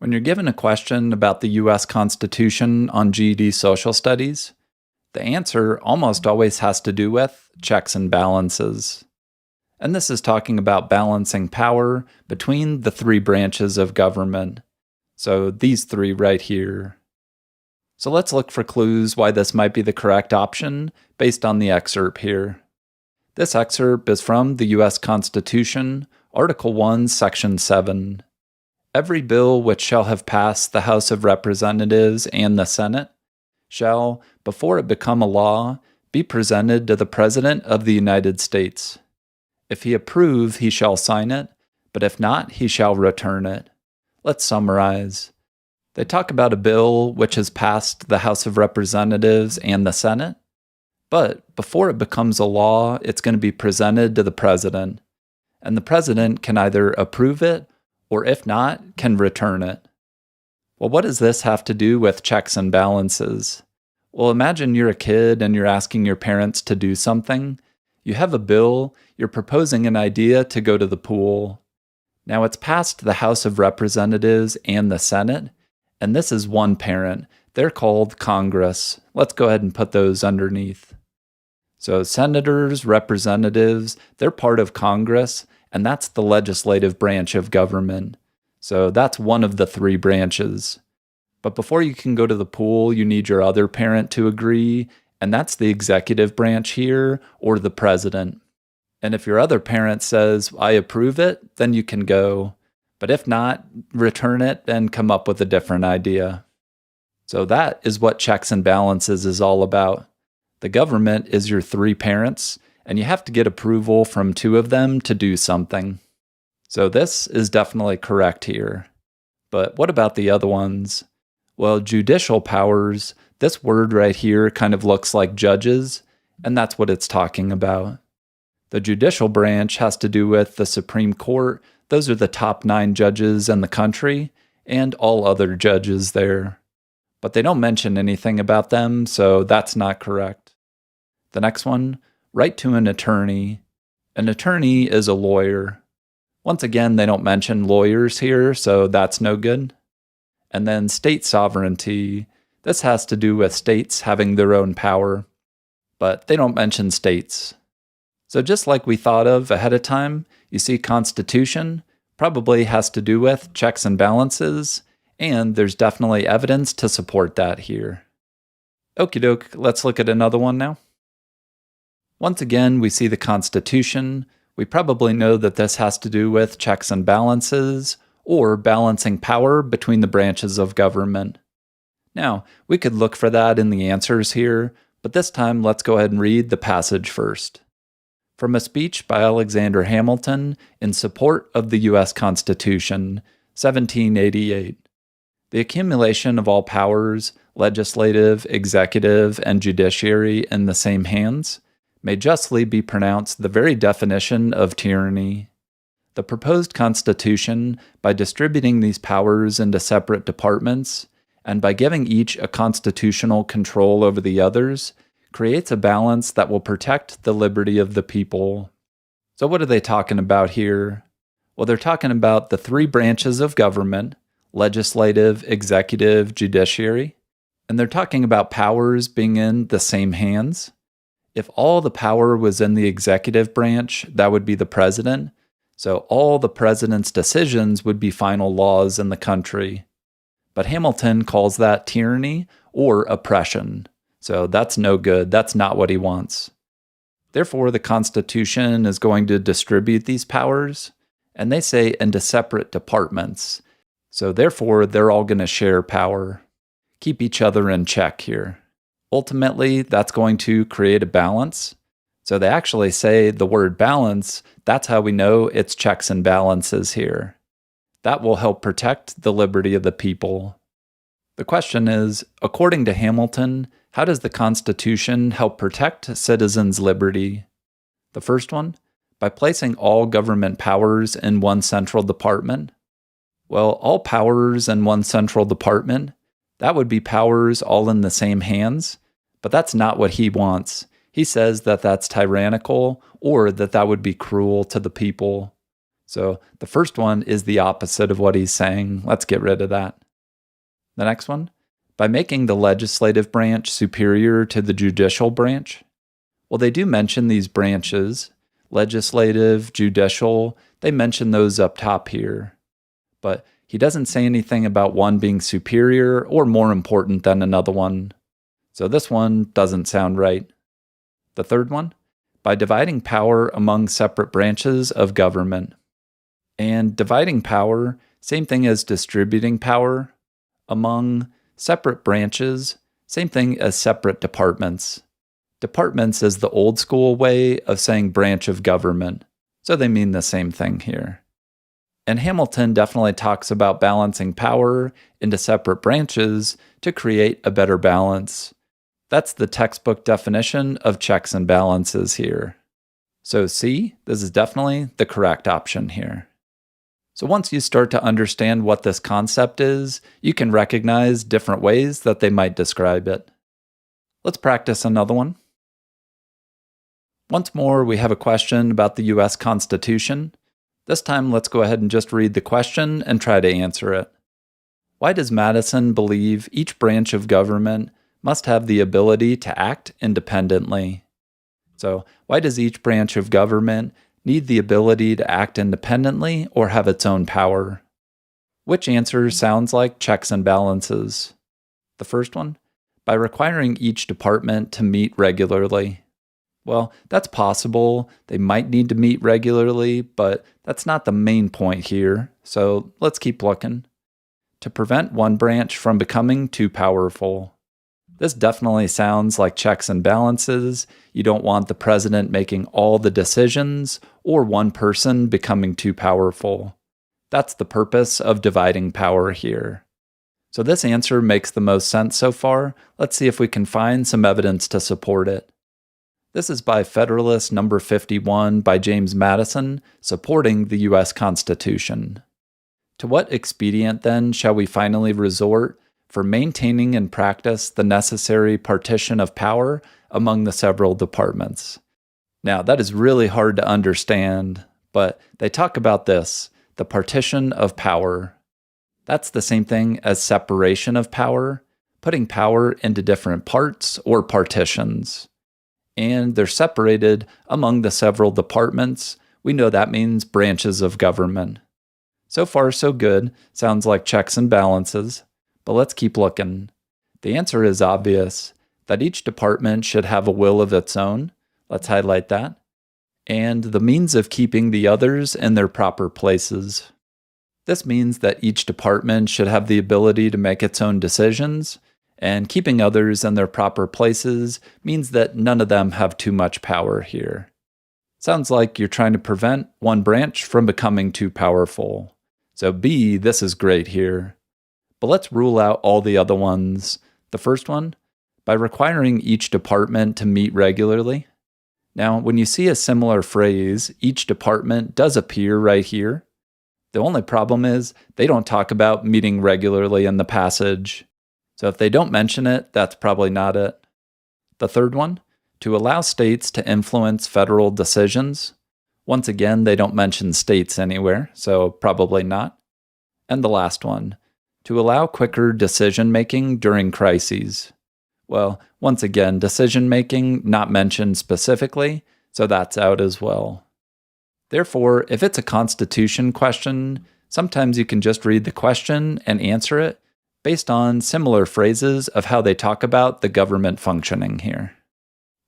When you're given a question about the U.S. Constitution on GED Social Studies, the answer almost always has to do with checks and balances. And this is talking about balancing power between the three branches of government. So these three right here. So let's look for clues why this might be the correct option based on the excerpt here. This excerpt is from the U.S. Constitution, Article 1, Section 7. Every bill which shall have passed the House of Representatives and the Senate shall, before it become a law, be presented to the President of the United States. If he approve, he shall sign it, but if not, he shall return it. Let's summarize. They talk about a bill which has passed the House of Representatives and the Senate, but before it becomes a law, it's going to be presented to the President, and the President can either approve it or if not, can return it. Well, what does this have to do with checks and balances? Well, imagine you're a kid and you're asking your parents to do something. You have a bill, you're proposing an idea to go to the pool. Now it's passed the House of Representatives and the Senate, and this is one parent. They're called Congress. Let's go ahead and put those underneath. So senators, representatives, they're part of Congress, and that's the legislative branch of government. So that's one of the three branches. But before you can go to the pool, you need your other parent to agree, and that's the executive branch here, or the president. And if your other parent says, I approve it, then you can go. But if not, return it and come up with a different idea. So that is what checks and balances is all about. The government is your three parents, and you have to get approval from two of them to do something. So this is definitely correct here. But what about the other ones? Well, judicial powers, this word right here kind of looks like judges, and that's what it's talking about. The judicial branch has to do with the Supreme Court. Those are the top 9 judges in the country, and all other judges there. But they don't mention anything about them, so that's not correct. The next one, right to an attorney. An attorney is a lawyer. Once again, they don't mention lawyers here, so that's no good. And then state sovereignty. This has to do with states having their own power, but they don't mention states. So just like we thought of ahead of time, you see Constitution probably has to do with checks and balances, and there's definitely evidence to support that here. Okie doke, let's look at another one now. Once again, we see the Constitution. We probably know that this has to do with checks and balances, or balancing power between the branches of government. Now, we could look for that in the answers here, but this time let's go ahead and read the passage first. From a speech by Alexander Hamilton in support of the U.S. Constitution, 1788. The accumulation of all powers, legislative, executive, and judiciary in the same hands, may justly be pronounced the very definition of tyranny. The proposed Constitution, by distributing these powers into separate departments, and by giving each a constitutional control over the others, creates a balance that will protect the liberty of the people. So what are they talking about here? Well, they're talking about the three branches of government, legislative, executive, judiciary, and they're talking about powers being in the same hands. If all the power was in the executive branch, that would be the president. So all the president's decisions would be final laws in the country. But Hamilton calls that tyranny or oppression. So that's no good. That's not what he wants. Therefore, the Constitution is going to distribute these powers, and they say into separate departments. So therefore, they're all going to share power. Keep each other in check here. Ultimately, that's going to create a balance. So they actually say the word balance, that's how we know it's checks and balances here. That will help protect the liberty of the people. The question is, according to Hamilton, how does the Constitution help protect citizens' liberty? The first one, by placing all government powers in one central department. Well, all powers in one central department, that would be powers all in the same hands, but that's not what he wants. He says that that's tyrannical, or that would be cruel to the people. So the first one is the opposite of what he's saying. Let's get rid of that. The next one, by making the legislative branch superior to the judicial branch. Well, they do mention these branches, legislative, judicial, they mention those up top here. But he doesn't say anything about one being superior or more important than another one. So this one doesn't sound right. The third one, by dividing power among separate branches of government. And dividing power, same thing as distributing power among separate branches, same thing as separate departments. Departments is the old school way of saying branch of government, so they mean the same thing here. And Hamilton definitely talks about balancing power into separate branches to create a better balance. That's the textbook definition of checks and balances here. So C, this is definitely the correct option here. So once you start to understand what this concept is, you can recognize different ways that they might describe it. Let's practice another one. Once more, we have a question about the U.S. Constitution. This time, let's go ahead and just read the question and try to answer it. Why does Madison believe each branch of government must have the ability to act independently? So, why does each branch of government need the ability to act independently or have its own power? Which answer sounds like checks and balances? The first one, by requiring each department to meet regularly. Well, that's possible. They might need to meet regularly, but that's not the main point here, so let's keep looking. To prevent one branch from becoming too powerful. This definitely sounds like checks and balances. You don't want the president making all the decisions or one person becoming too powerful. That's the purpose of dividing power here. So this answer makes the most sense so far. Let's see if we can find some evidence to support it. This is by Federalist number 51 by James Madison, supporting the U.S. Constitution. To what expedient, then, shall we finally resort for maintaining in practice the necessary partition of power among the several departments? Now, that is really hard to understand, but they talk about this, the partition of power. That's the same thing as separation of power, putting power into different parts or partitions. And they're separated among the several departments. We know that means branches of government. So far, so good. Sounds like checks and balances. But let's keep looking. The answer is obvious, that each department should have a will of its own. Let's highlight that. And the means of keeping the others in their proper places. This means that each department should have the ability to make its own decisions, and keeping others in their proper places means that none of them have too much power here. Sounds like you're trying to prevent one branch from becoming too powerful. So B, this is great here. But let's rule out all the other ones. The first one, by requiring each department to meet regularly. Now, when you see a similar phrase, each department does appear right here. The only problem is they don't talk about meeting regularly in the passage. So if they don't mention it, that's probably not it. The third one, to allow states to influence federal decisions. Once again, they don't mention states anywhere, so probably not. And the last one, to allow quicker decision-making during crises. Well, once again, decision-making not mentioned specifically, so that's out as well. Therefore, if it's a Constitution question, sometimes you can just read the question and answer it based on similar phrases of how they talk about the government functioning here.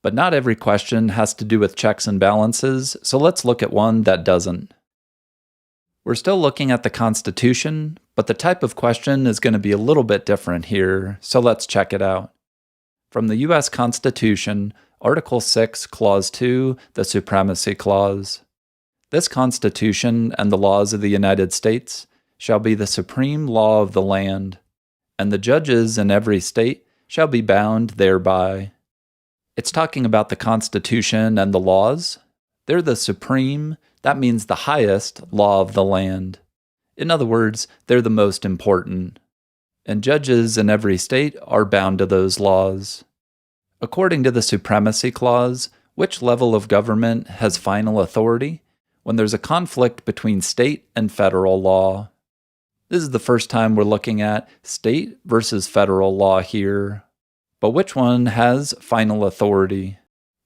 But not every question has to do with checks and balances, so let's look at one that doesn't. We're still looking at the Constitution, but the type of question is going to be a little bit different here, so let's check it out. From the U.S. Constitution, Article 6, Clause 2, the Supremacy Clause. This Constitution and the laws of the United States shall be the supreme law of the land, and the judges in every state shall be bound thereby. It's talking about the Constitution and the laws. They're the supreme, that means the highest, law of the land. In other words, they're the most important. And judges in every state are bound to those laws. According to the Supremacy Clause, which level of government has final authority? when there's a conflict between state and federal law. This is the first time we're looking at state versus federal law here. But which one has final authority?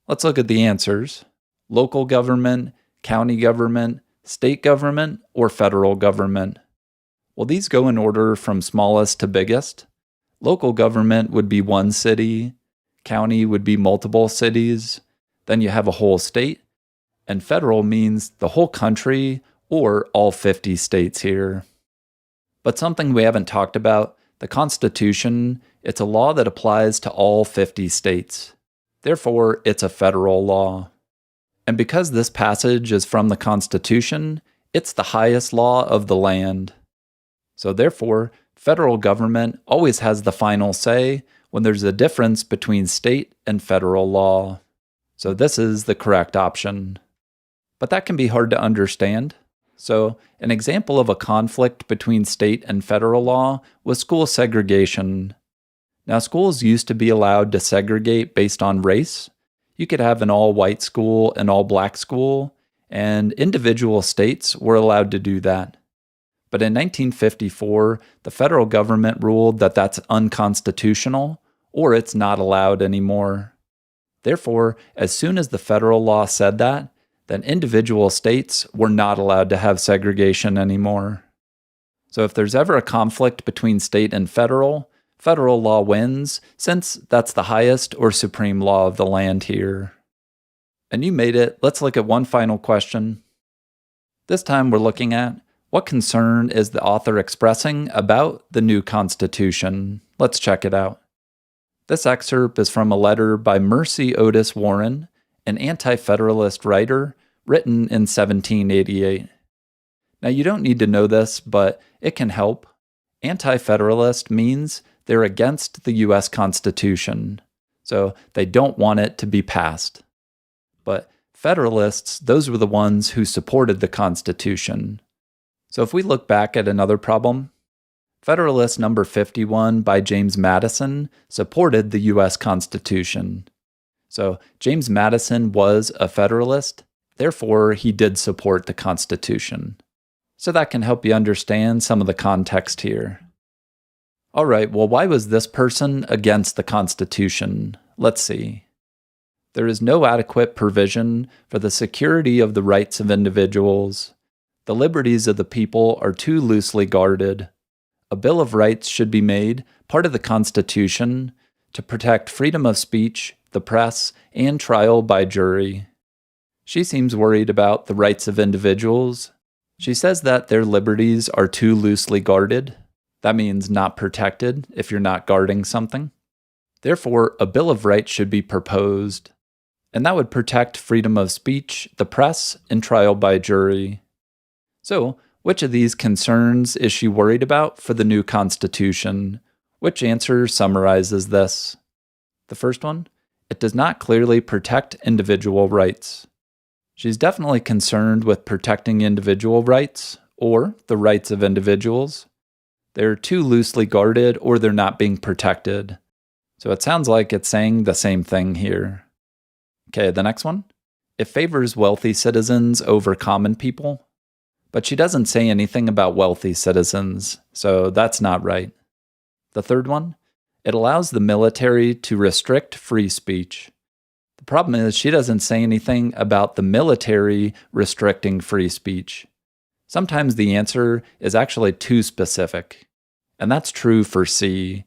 Let's look at the answers. Local government, county government, state government, or federal government? Well, these go in order from smallest to biggest. Local government would be one city, county would be multiple cities, then you have a whole state, and federal means the whole country or all 50 states here. But something we haven't talked about, the Constitution, it's a law that applies to all 50 states. Therefore, it's a federal law. And because this passage is from the Constitution, it's the highest law of the land. So therefore, federal government always has the final say when there's a difference between state and federal law. So this is the correct option. But that can be hard to understand. So an example of a conflict between state and federal law was school segregation. Now, schools used to be allowed to segregate based on race. You could have an all-white school, an all-black school, and individual states were allowed to do that. But in 1954, the federal government ruled that that's unconstitutional, or it's not allowed anymore. Therefore, as soon as the federal law said that, then individual states were not allowed to have segregation anymore. So if there's ever a conflict between state and federal law wins, since that's the highest or supreme law of the land here. And you made it. Let's look at one final question. This time we're looking at what concern is the author expressing about the new Constitution? Let's check it out. This excerpt is from a letter by Mercy Otis Warren, an anti-federalist writer, written in 1788. Now, you don't need to know this, but it can help. Anti-federalist means they're against the U.S. Constitution, so they don't want it to be passed. But federalists, those were the ones who supported the Constitution. So if we look back at another problem, Federalist number 51 by James Madison supported the U.S. Constitution. So James Madison was a Federalist, therefore he did support the Constitution. So that can help you understand some of the context here. All right, well, why was this person against the Constitution? Let's see. There is no adequate provision for the security of the rights of individuals. The liberties of the people are too loosely guarded. A Bill of Rights should be made part of the Constitution to protect freedom of speech, the press, and trial by jury. She seems worried about the rights of individuals. She says that their liberties are too loosely guarded. That means not protected if you're not guarding something. Therefore, a Bill of Rights should be proposed, and that would protect freedom of speech, the press, and trial by jury. So, which of these concerns is she worried about for the new Constitution? Which answer summarizes this? The first one, it does not clearly protect individual rights. She's definitely concerned with protecting individual rights, or the rights of individuals. They're too loosely guarded, or they're not being protected. So it sounds like it's saying the same thing here. Okay, the next one. It favors wealthy citizens over common people. But she doesn't say anything about wealthy citizens, so that's not right. The third one, it allows the military to restrict free speech. The problem is she doesn't say anything about the military restricting free speech. Sometimes the answer is actually too specific, and that's true for C.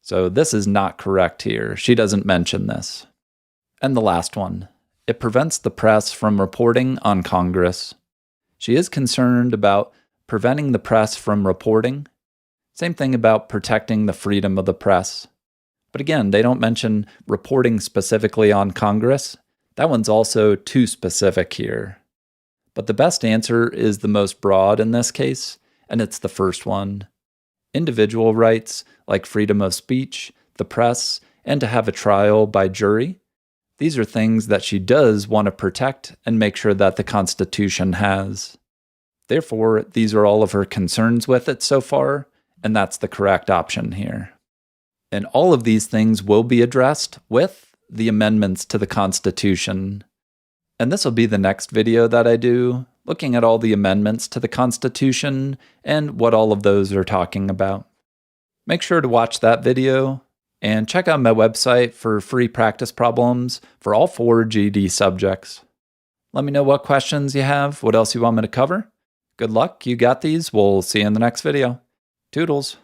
So this is not correct here. She doesn't mention this. And the last one, it prevents the press from reporting on Congress. She is concerned about preventing the press from reporting. Same thing about protecting the freedom of the press. But again, they don't mention reporting specifically on Congress. That one's also too specific here. But the best answer is the most broad in this case, and it's the first one. Individual rights like freedom of speech, the press, and to have a trial by jury. These are things that she does want to protect and make sure that the Constitution has. Therefore, these are all of her concerns with it so far, and that's the correct option here. And all of these things will be addressed with the amendments to the Constitution. And this will be the next video that I do. looking at all the amendments to the Constitution and what all of those are talking about. Make sure to watch that video and check out my website for free practice problems for all 4 GED subjects. Let me know what questions you have, what else you want me to cover. Good luck, you got these. We'll see you in the next video. Toodles.